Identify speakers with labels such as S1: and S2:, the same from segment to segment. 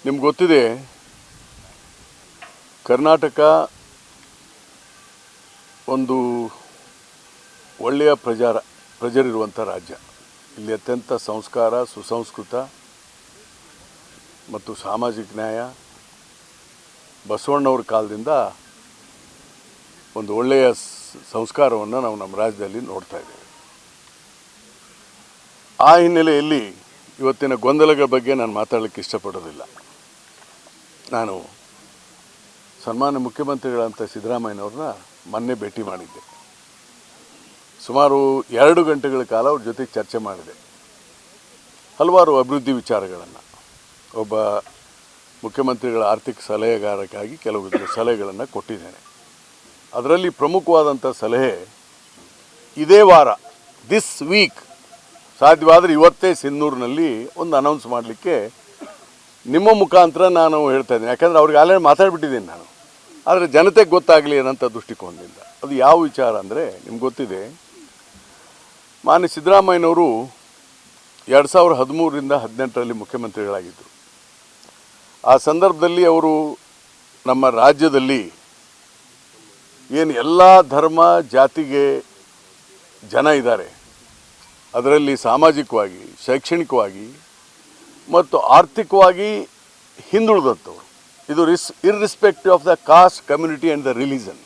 S1: ನಿಮ್ಗೆ ಗೊತ್ತಿದೆ, ಕರ್ನಾಟಕ ಒಂದು ಒಳ್ಳೆಯ ಪ್ರಜರಿರುವಂಥ ರಾಜ್ಯ. ಇಲ್ಲಿ ಅತ್ಯಂತ ಸಂಸ್ಕಾರ, ಸುಸಂಸ್ಕೃತ ಮತ್ತು ಸಾಮಾಜಿಕ ನ್ಯಾಯ ಬಸವಣ್ಣವ್ರ ಕಾಲದಿಂದ ಒಂದು ಒಳ್ಳೆಯ ಸಂಸ್ಕಾರವನ್ನು ನಾವು ನಮ್ಮ ರಾಜ್ಯದಲ್ಲಿ ನೋಡ್ತಾ ಇದ್ದೇವೆ. ಆ ಹಿನ್ನೆಲೆಯಲ್ಲಿ ಇವತ್ತಿನ ಗೊಂದಲಗಳ ಬಗ್ಗೆ ನಾನು ಮಾತಾಡಲಿಕ್ಕೆ ಇಷ್ಟಪಡೋದಿಲ್ಲ. ನಾನು ಸನ್ಮಾನ್ಯ ಮುಖ್ಯಮಂತ್ರಿಗಳಂತ ಸಿದ್ದರಾಮಯ್ಯನವ್ರನ್ನ ಮೊನ್ನೆ ಭೇಟಿ ಮಾಡಿದ್ದೆ. ಸುಮಾರು 2 ಗಂಟೆಗಳ ಕಾಲ ಅವ್ರ ಜೊತೆ ಚರ್ಚೆ ಮಾಡಿದೆ. ಹಲವಾರು ಅಭಿವೃದ್ಧಿ ವಿಚಾರಗಳನ್ನು, ಒಬ್ಬ ಮುಖ್ಯಮಂತ್ರಿಗಳ ಆರ್ಥಿಕ ಸಲಹೆಗಾರಕ್ಕಾಗಿ ಕೆಲವು ಸಲಹೆಗಳನ್ನು ಕೊಟ್ಟಿದ್ದೇನೆ. ಅದರಲ್ಲಿ ಪ್ರಮುಖವಾದಂಥ ಸಲಹೆ, ಇದೇ ವಾರ ದಿಸ್ ವೀಕ್ ಸಾಧ್ಯವಾದರೆ ಇವತ್ತೇ ಸಿನ್ನೂರಿನಲ್ಲಿ ಒಂದು ಅನೌನ್ಸ್ ಮಾಡಲಿಕ್ಕೆ ನಿಮ್ಮ ಮುಖಾಂತರ ನಾನು ಹೇಳ್ತಾ ಇದ್ದೀನಿ. ಯಾಕಂದರೆ ಅವ್ರಿಗೆ ಆಲ್ರೆಡಿ ಮಾತಾಡ್ಬಿಟ್ಟಿದ್ದೀನಿ ನಾನು, ಆದರೆ ಜನತೆಗೆ ಗೊತ್ತಾಗಲಿ ಅನ್ನೋಂಥ ದೃಷ್ಟಿಕೋನದಿಂದ. ಅದು ಯಾವ ವಿಚಾರ ಅಂದರೆ, ನಿಮ್ಗೆ ಗೊತ್ತಿದೆ, ಮಾನ್ಯ ಸಿದ್ದರಾಮಯ್ಯನವರು 2013ರಿಂದ 18ರಲ್ಲಿ ಮುಖ್ಯಮಂತ್ರಿಗಳಾಗಿದ್ದರು. ಆ ಸಂದರ್ಭದಲ್ಲಿ ಅವರು ನಮ್ಮ ರಾಜ್ಯದಲ್ಲಿ ಏನು ಎಲ್ಲ ಧರ್ಮ ಜಾತಿಗೆ ಜನ ಇದ್ದಾರೆ, ಅದರಲ್ಲಿ ಸಾಮಾಜಿಕವಾಗಿ, ಶೈಕ್ಷಣಿಕವಾಗಿ ಮತ್ತು ಆರ್ಥಿಕವಾಗಿ ಹಿಂದುಳಿದಂಥವ್ರು, ಇದು irrespective of the caste, community and the religion,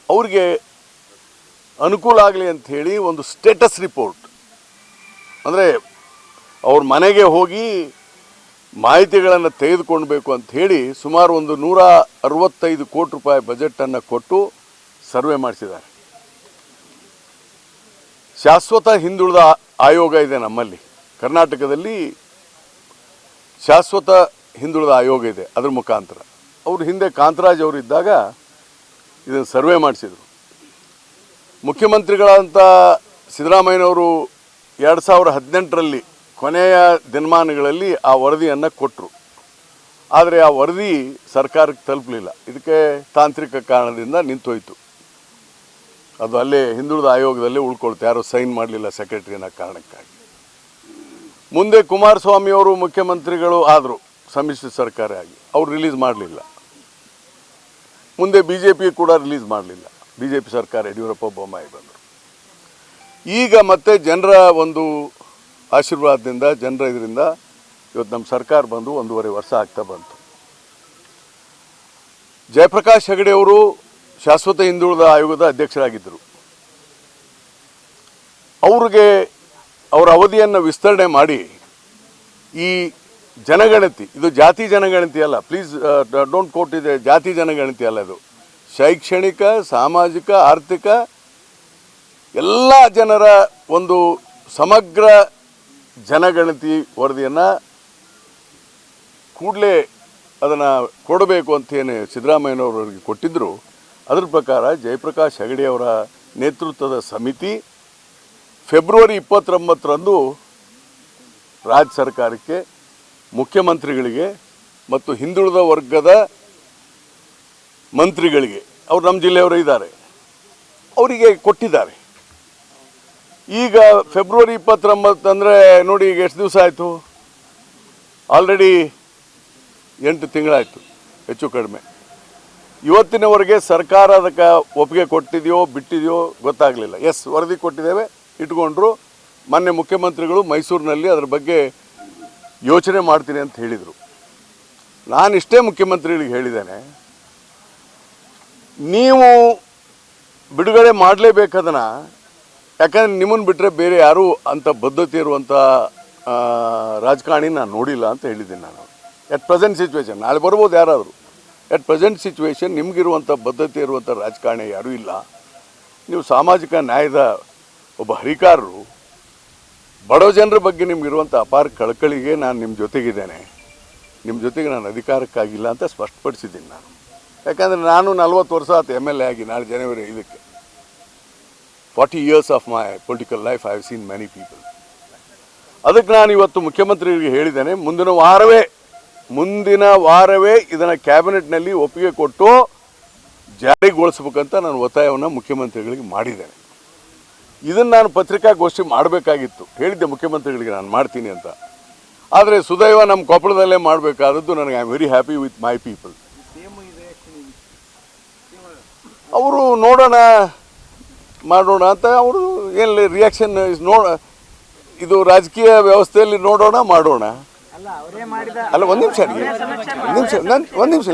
S1: ಅವ್ರಿಗೆ ಅನುಕೂಲ ಆಗಲಿ ಅಂಥೇಳಿ ಒಂದು ಸ್ಟೇಟಸ್ ರಿಪೋರ್ಟ್, ಅಂದರೆ ಅವ್ರ ಮನೆಗೆ ಹೋಗಿ ಮಾಹಿತಿಗಳನ್ನು ತೆಗೆದುಕೊಳ್ಬೇಕು ಅಂಥೇಳಿ ಸುಮಾರು ಒಂದು 165 ಕೋಟಿ ರೂಪಾಯಿ ಬಜೆಟನ್ನು ಕೊಟ್ಟು ಸರ್ವೆ ಮಾಡಿಸಿದ್ದಾರೆ. ಶಾಶ್ವತ ಹಿಂದುಳಿದ ಆಯೋಗ ಇದೆ ನಮ್ಮಲ್ಲಿ, ಕರ್ನಾಟಕದಲ್ಲಿ ಶಾಶ್ವತ ಹಿಂದುಳಿದ ಆಯೋಗ ಇದೆ. ಅದರ ಮುಖಾಂತರ ಅವರು ಹಿಂದೆ ಕಾಂತರಾಜ್ ಅವರು ಇದ್ದಾಗ ಇದನ್ನು ಸರ್ವೆ ಮಾಡಿಸಿದರು. ಮುಖ್ಯಮಂತ್ರಿಗಳಂತ ಸಿದ್ದರಾಮಯ್ಯನವರು 2018ರಲ್ಲಿ ಕೊನೆಯ ದಿನಮಾನಗಳಲ್ಲಿ ಆ ವರದಿಯನ್ನು ಕೊಟ್ಟರು. ಆದರೆ ಆ ವರದಿ ಸರ್ಕಾರಕ್ಕೆ ತಲುಪಲಿಲ್ಲ. ಇದಕ್ಕೆ ತಾಂತ್ರಿಕ ಕಾರಣದಿಂದ ನಿಂತೋಯ್ತು. ಅದು ಅಲ್ಲೇ ಹಿಂದುಳಿದ ಆಯೋಗದಲ್ಲೇ ಉಳ್ಕೊಳ್ತು, ಯಾರೋ ಸೈನ್ ಮಾಡಲಿಲ್ಲ ಸೆಕ್ರೆಟರಿ ಅನ್ನೋ ಕಾರಣಕ್ಕಾಗಿ. ಮುಂದೆ ಕುಮಾರಸ್ವಾಮಿಯವರು ಮುಖ್ಯಮಂತ್ರಿಗಳು ಆದರು, ಸಮ್ಮಿಶ್ರ ಸರ್ಕಾರ ಆಗಿ, ಅವ್ರು ರಿಲೀಸ್ ಮಾಡಲಿಲ್ಲ. ಮುಂದೆ BJP ಕೂಡ ರಿಲೀಸ್ ಮಾಡಲಿಲ್ಲ. BJP ಸರ್ಕಾರ, ಯಡಿಯೂರಪ್ಪ ಬೊಮ್ಮಾಯಿ ಬಂದರು. ಈಗ ಮತ್ತೆ ಜನರ ಒಂದು ಆಶೀರ್ವಾದದಿಂದ, ಜನರ ಇದರಿಂದ ಇವತ್ತು ನಮ್ಮ ಸರ್ಕಾರ ಬಂದು 1.5 ವರ್ಷ ಆಗ್ತಾ ಬಂತು. ಜಯಪ್ರಕಾಶ್ ಹೆಗಡೆ ಅವರು ಶಾಶ್ವತ ಹಿಂದುಳಿದ ಆಯೋಗದ ಅಧ್ಯಕ್ಷರಾಗಿದ್ದರು. ಅವ್ರಿಗೆ ಅವರ ಅವಧಿಯನ್ನು ವಿಸ್ತರಣೆ ಮಾಡಿ ಈ ಜನಗಣತಿ, ಇದು ಜಾತಿ ಜನಗಣತಿ ಅಲ್ಲ, ಪ್ಲೀಸ್ ಡೋಂಟ್ ಕೋಟ್ ಇದೆ, ಜಾತಿ ಜನಗಣತಿ ಅಲ್ಲ, ಇದು ಶೈಕ್ಷಣಿಕ, ಸಾಮಾಜಿಕ, ಆರ್ಥಿಕ ಎಲ್ಲ ಜನರ ಒಂದು ಸಮಗ್ರ ಜನಗಣತಿ ವರದಿಯನ್ನು ಕೂಡಲೇ ಅದನ್ನು ಕೊಡಬೇಕು ಅಂತೇನು ಸಿದ್ದರಾಮಯ್ಯನವರಿಗೆ ಕೊಟ್ಟಿದ್ದರು. ಅದರ ಪ್ರಕಾರ ಜಯಪ್ರಕಾಶ್ ಹೆಗಡೆಯವರ ನೇತೃತ್ವದ ಸಮಿತಿ ಫೆಬ್ರವರಿ 29ರಂದು ರಾಜ್ಯ ಸರ್ಕಾರಕ್ಕೆ, ಮುಖ್ಯಮಂತ್ರಿಗಳಿಗೆ ಮತ್ತು ಹಿಂದುಳಿದ ವರ್ಗದ ಮಂತ್ರಿಗಳಿಗೆ, ಅವರು ನಮ್ಮ ಜಿಲ್ಲೆಯವರು ಇದ್ದಾರೆ, ಅವರಿಗೆ ಕೊಟ್ಟಿದ್ದಾರೆ. ಈಗ ಫೆಬ್ರವರಿ 29 ಅಂದರೆ ನೋಡಿ, ಈಗ ಎಷ್ಟು ದಿವಸ ಆಯಿತು? ಆಲ್ರೆಡಿ 8 ತಿಂಗಳಾಯಿತು ಹೆಚ್ಚು ಕಡಿಮೆ. ಇವತ್ತಿನವರೆಗೆ ಸರ್ಕಾರ ಅದಕ್ಕೆ ಒಪ್ಪಿಗೆ ಕೊಟ್ಟಿದೆಯೋ ಬಿಟ್ಟಿದೆಯೋ ಗೊತ್ತಾಗಲಿಲ್ಲ. ಎಸ್, ವರದಿ ಕೊಟ್ಟಿದ್ದೇವೆ, ಇಟ್ಕೊಂಡ್ರು. ಮೊನ್ನೆ ಮುಖ್ಯಮಂತ್ರಿಗಳು ಮೈಸೂರಿನಲ್ಲಿ ಅದರ ಬಗ್ಗೆ ಯೋಚನೆ ಮಾಡ್ತೀನಿ ಅಂತ ಹೇಳಿದರು. ನಾನು ಇಷ್ಟೇ ಮುಖ್ಯಮಂತ್ರಿಗಳಿಗೆ ಹೇಳಿದ್ದೇನೆ, ನೀವು ಬಿಡುಗಡೆ ಮಾಡಲೇಬೇಕದನ್ನು. ಯಾಕಂದರೆ ನಿಮ್ಮನ್ನು ಬಿಟ್ಟರೆ ಬೇರೆ ಯಾರೂ ಅಂಥ ಬದ್ಧತೆ ಇರುವಂಥ ರಾಜಕಾರಣಿ ನಾನು ನೋಡಿಲ್ಲ ಅಂತ ಹೇಳಿದ್ದೀನಿ ನಾನು. ಎಟ್ ಪ್ರೆಸೆಂಟ್ ಸಿಚುವೇಶನ್, ನಾಳೆ ಬರ್ಬೋದು ಯಾರಾದರೂ, ಎಟ್ ಪ್ರೆಸೆಂಟ್ ಸಿಚುವೇಶನ್ ನಿಮಗಿರುವಂಥ ಬದ್ಧತೆ ಇರುವಂಥ ರಾಜಕಾರಣಿ ಯಾರೂ ಇಲ್ಲ. ನೀವು ಸಾಮಾಜಿಕ ನ್ಯಾಯದ ಒಬ್ಬ ಹರಿಕಾರರು, ಬಡವ ಜನರ ಬಗ್ಗೆ ನಿಮಗಿರುವಂಥ ಅಪಾರ ಕಳಕಳಿಗೆ ನಾನು ನಿಮ್ಮ ಜೊತೆಗಿದ್ದೇನೆ. ನಿಮ್ಮ ಜೊತೆಗೆ ನಾನು ಅಧಿಕಾರಕ್ಕಾಗಿಲ್ಲ ಅಂತ ಸ್ಪಷ್ಟಪಡಿಸಿದ್ದೀನಿ ನಾನು. ಯಾಕಂದರೆ ನಾನು 40 ವರ್ಷ ಆಯ್ತು MLA ಆಗಿ. ನಾಳೆ ಜನವರಿ 5ಕ್ಕೆ 40 years of my political life I have seen many people. ಅದಕ್ಕೆ ನಾನು ಇವತ್ತು ಮುಖ್ಯಮಂತ್ರಿಗಳಿಗೆ ಹೇಳಿದ್ದೇನೆ, ಮುಂದಿನ ವಾರವೇ ಇದನ್ನು ಕ್ಯಾಬಿನೆಟ್ನಲ್ಲಿ ಒಪ್ಪಿಗೆ ಕೊಟ್ಟು ಜಾರಿಗೊಳಿಸ್ಬೇಕಂತ ನಾನು ಒತ್ತಾಯವನ್ನು ಮುಖ್ಯಮಂತ್ರಿಗಳಿಗೆ ಮಾಡಿದ್ದೇನೆ. ಇದನ್ನು ನಾನು ಪತ್ರಿಕಾಗೋಷ್ಠಿ ಮಾಡಬೇಕಾಗಿತ್ತು, ಹೇಳಿದ್ದೆ ಮುಖ್ಯಮಂತ್ರಿಗಳಿಗೆ ನಾನು ಮಾಡ್ತೀನಿ ಅಂತ. ಆದರೆ ಸುದೈವ ನಮ್ಮ ಕೊಪ್ಪಳದಲ್ಲೇ ಮಾಡಬೇಕಾದದ್ದು ನನಗೆ I am very happy with my people. ಅವರು ನೋಡೋಣ ಮಾಡೋಣ ಅಂತ ಅವರು ಏನು ರಿಯಾಕ್ಷನ್ ಇದು ರಾಜಕೀಯ ವ್ಯವಸ್ಥೆಯಲ್ಲಿ ನೋಡೋಣ ಮಾಡೋಣ. ಅಲ್ಲ ಒಂದು ನಿಮಿಷ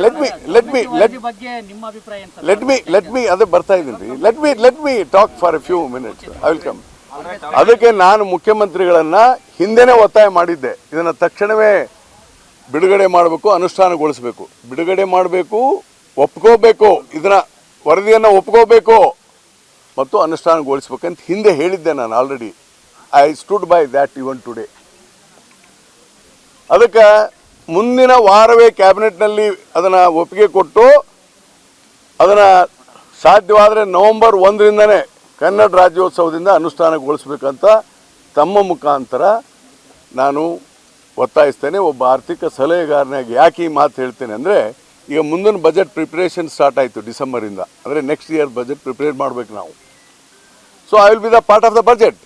S1: ಲೆಟ್ ಮಿ ಅದೇ ಬರ್ತಾ ಇದ್ದೀನಿ ರೀ. Let me talk for A few minutes. I will come. ಅದಕ್ಕೆ ನಾನು ಮುಖ್ಯಮಂತ್ರಿಗಳನ್ನ ಹಿಂದೆನೇ ಒತ್ತಾಯ ಮಾಡಿದ್ದೆ, ಇದನ್ನು ತಕ್ಷಣವೇ ಬಿಡುಗಡೆ ಮಾಡಬೇಕು, ಅನುಷ್ಠಾನಗೊಳಿಸಬೇಕು, ಬಿಡುಗಡೆ ಮಾಡಬೇಕು, ಒಪ್ಕೋಬೇಕು, ಇದನ್ನ ವರದಿಯನ್ನು ಒಪ್ಕೋಬೇಕು ಮತ್ತು ಅನುಷ್ಠಾನಗೊಳಿಸ್ಬೇಕಂತ ಹಿಂದೆ ಹೇಳಿದ್ದೆ ನಾನು already. I stood by that even today. ಅದಕ್ಕೆ ಮುಂದಿನ ವಾರವೇ ಕ್ಯಾಬಿನೆಟ್ನಲ್ಲಿ ಅದನ್ನು ಒಪ್ಪಿಗೆ ಕೊಟ್ಟು ಅದನ್ನು ಸಾಧ್ಯವಾದರೆ ನವೆಂಬರ್ 1ರಿಂದನೇ ಕನ್ನಡ ರಾಜ್ಯೋತ್ಸವದಿಂದ ಅನುಷ್ಠಾನಗೊಳಿಸ್ಬೇಕಂತ ತಮ್ಮ ಮುಖಾಂತರ ನಾನು ಒತ್ತಾಯಿಸ್ತೇನೆ. ಒಬ್ಬ ಆರ್ಥಿಕ ಸಲಹೆಗಾರನಾಗಿ ಯಾಕೆ ಈ ಮಾತು ಹೇಳ್ತೇನೆ ಅಂದರೆ, ಈಗ ಮುಂದಿನ ಬಜೆಟ್ ಪ್ರಿಪ್ರೇಷನ್ ಸ್ಟಾರ್ಟ್ ಆಯಿತು ಡಿಸೆಂಬರಿಂದ. ಅಂದರೆ ನೆಕ್ಸ್ಟ್ ಇಯರ್ ಬಜೆಟ್ ಪ್ರಿಪೇರ್ ಮಾಡಬೇಕು ನಾವು. So I will be the part of the budget.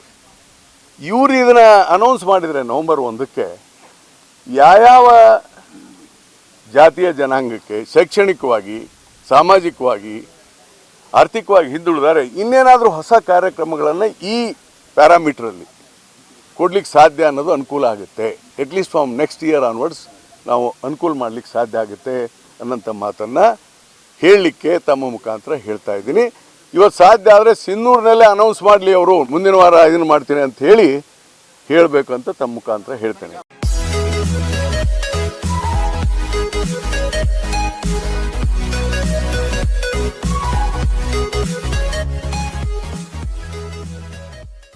S1: ಇವರು ಇದನ್ನು ಅನೌನ್ಸ್ ಮಾಡಿದರೆ ನವೆಂಬರ್ 1ಕ್ಕೆ ಯಾವ ಜಾತಿಯ ಜನಾಂಗಕ್ಕೆ ಶೈಕ್ಷಣಿಕವಾಗಿ, ಸಾಮಾಜಿಕವಾಗಿ, ಆರ್ಥಿಕವಾಗಿ ಹಿಂದುಳಿದರೆ ಇನ್ನೇನಾದರೂ ಹೊಸ ಕಾರ್ಯಕ್ರಮಗಳನ್ನು ಈ ಪ್ಯಾರಾಮೀಟ್ರಲ್ಲಿ ಕೊಡ್ಲಿಕ್ಕೆ ಸಾಧ್ಯ ಅನ್ನೋದು ಅನುಕೂಲ ಆಗುತ್ತೆ. At least from next year onwards ನಾವು ಅನುಕೂಲ ಮಾಡಲಿಕ್ಕೆ ಸಾಧ್ಯ ಆಗುತ್ತೆ ಅನ್ನೋಂಥ ಮಾತನ್ನು ಹೇಳಲಿಕ್ಕೆ ತಮ್ಮ ಮುಖಾಂತರ ಹೇಳ್ತಾ ಇದ್ದೀನಿ. ಇವತ್ತು ಸಾಧ್ಯ ಆದರೆ ಸಿನ್ನೂರಿನಲ್ಲೇ ಅನೌನ್ಸ್ ಮಾಡಲಿ, ಅವರು ಮುಂದಿನ ವಾರ ಇದನ್ನು ಮಾಡ್ತೀನಿ ಅಂತ ಹೇಳಬೇಕು ಅಂತ ತಮ್ಮ ಮುಖಾಂತರ ಹೇಳ್ತೇನೆ.